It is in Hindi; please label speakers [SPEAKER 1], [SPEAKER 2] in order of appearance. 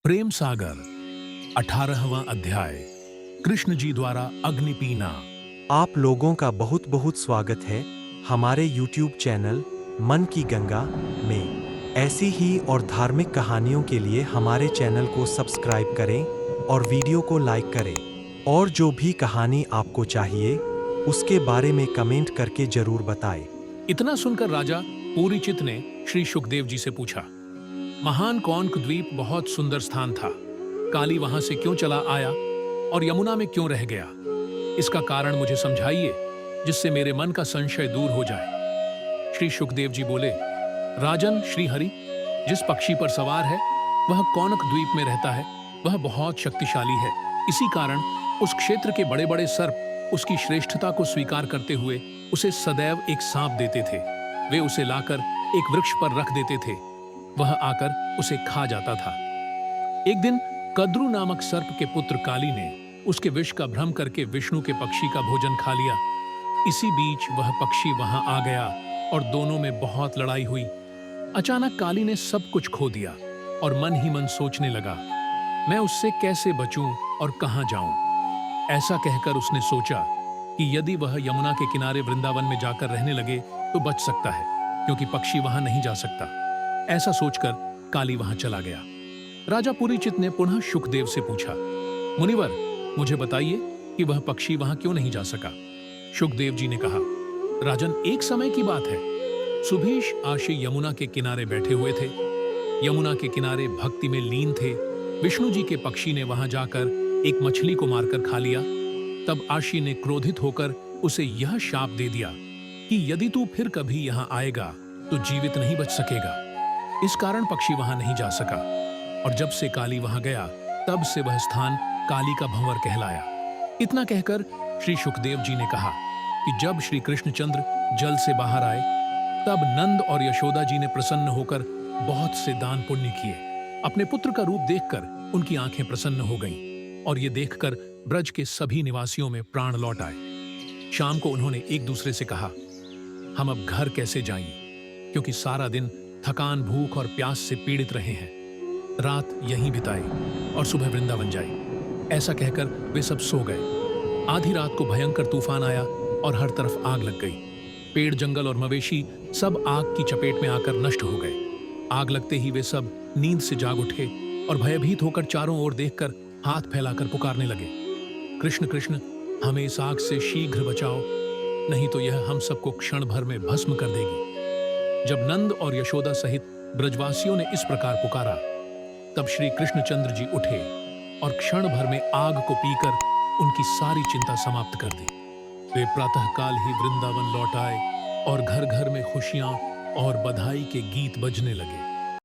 [SPEAKER 1] प्रेम सागर 18वां अध्याय। कृष्ण जी द्वारा अग्नि पीना।
[SPEAKER 2] आप लोगों का बहुत बहुत स्वागत है हमारे YouTube चैनल मन की गंगा में। ऐसी ही और धार्मिक कहानियों के लिए हमारे चैनल को सब्सक्राइब करें और वीडियो को लाइक करें। और जो भी कहानी आपको चाहिए उसके बारे में कमेंट करके जरूर बताएं।
[SPEAKER 1] इतना सुनकर राजा पूरीचित ने श्री सुखदेव जी से पूछा, महान कौनक द्वीप बहुत सुंदर स्थान था। काली वहां से क्यों चला आया और यमुना में क्यों रह गया? इसका कारण मुझे समझाइए, जिससे मेरे मन का संशय दूर हो जाए। श्री सुखदेव जी बोले, राजन श्री हरि, जिस पक्षी पर सवार है वह कौनक द्वीप में रहता है, वह बहुत शक्तिशाली है। इसी कारण उस क्षेत्र के बड़े बड़े सर्प उसकी श्रेष्ठता को स्वीकार करते हुए उसे सदैव एक सांप देते थे। वे उसे लाकर एक वृक्ष पर रख देते थे, वह आकर उसे खा जाता था। एक दिन कद्रु नामक सर्प के पुत्र काली ने उसके विष का भ्रम करके विष्णु के पक्षी का भोजन खा लिया। इसी बीच वह पक्षी वहां आ गया और दोनों में बहुत लड़ाई हुई। अचानक काली ने सब कुछ खो दिया और मन ही मन सोचने लगा, मैं उससे कैसे बचूं और कहां जाऊं। ऐसा कहकर उसने सोचा कि यदि वह यमुना के किनारे वृंदावन में जाकर रहने लगे तो बच सकता है, क्योंकि पक्षी वहां नहीं जा सकता। ऐसा सोचकर काली वहां चला गया। राजा पूरीचित ने पुनः सुखदेव से पूछा, मुनिवर, मुझे बताइए कि वह पक्षी वहां क्यों नहीं जा सका। सुखदेव जी ने कहा, राजन, एक समय की बात है। सुभीष आशी यमुना के किनारे बैठे हुए थे। यमुना के किनारे भक्ति में लीन थे। विष्णु जी के पक्षी ने वहां जाकर एक मछली को मारकर खा लिया। तब आशी ने क्रोधित होकर उसे यह शाप दे दिया कि यदि तू फिर कभी यहां आएगा तो जीवित नहीं बच सकेगा। इस कारण पक्षी वहां नहीं जा सका और जब से काली वहां गया तब से वह स्थान काली का भंवर कहलाया। इतना कहकर श्री सुखदेव जी ने कहा कि जब श्री कृष्णचंद्र जल से बाहर आए तब नंद और यशोदा जी ने प्रसन्न होकर बहुत से दान पुण्य किए। अपने पुत्र का रूप देखकर उनकी आंखें प्रसन्न हो गईं और ये देखकर ब्रज के सभी निवासियों में प्राण लौट आए। शाम को उन्होंने एक दूसरे से कहा, हम अब घर कैसे जाएं, क्योंकि सारा दिन थकान, भूख और प्यास से पीड़ित रहे हैं। रात यहीं बिताए और सुबह वृंदावन जाए। ऐसा कहकर वे सब सो गए। आधी रात को भयंकर तूफान आया और हर तरफ आग लग गई। पेड़, जंगल और मवेशी सब आग की चपेट में आकर नष्ट हो गए। आग लगते ही वे सब नींद से जाग उठे और भयभीत होकर चारों ओर देखकर हाथ फैलाकर पुकारने लगे, कृष्ण कृष्ण, हमें इस आग से शीघ्र बचाओ, नहीं तो यह हम सबको क्षण भर में भस्म कर देगी। जब नंद और यशोदा सहित ब्रजवासियों ने इस प्रकार पुकारा, तब श्री कृष्णचंद्र जी उठे और क्षण भर में आग को पीकर उनकी सारी चिंता समाप्त कर दी। वे प्रातःकाल ही वृंदावन लौट आए और घर घर में खुशियां और बधाई के गीत बजने लगे।